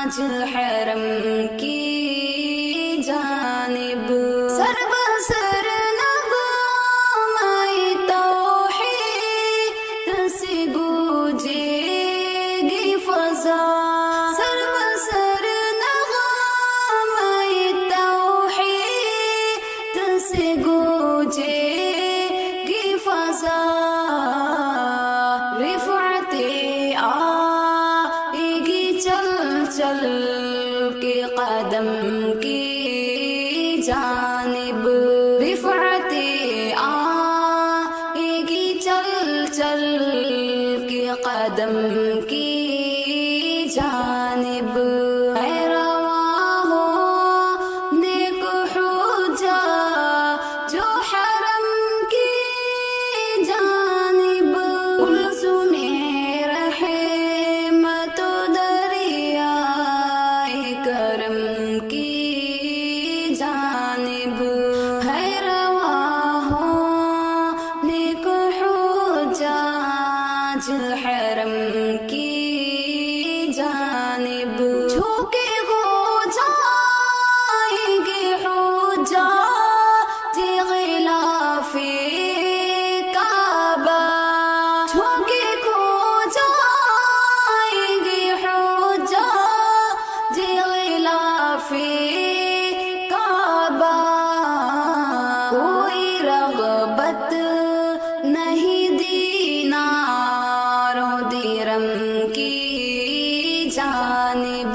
حرم کی جانب سر بسر نغمۂ توحید سے گونجے گی فضا سر بسر نغمۂ توحید سے گونجے گی فضا رفعت آئے گی چل چل کے قدم کی جانب رفعت آئے گی چل چل کے قدم کی جانب اے رواں ہو نیک حجا جو حرم کی جانب الزم رحمت و دریائے کرم کی جانب ہے رواں ہو نیک حجاج حرم کی جانب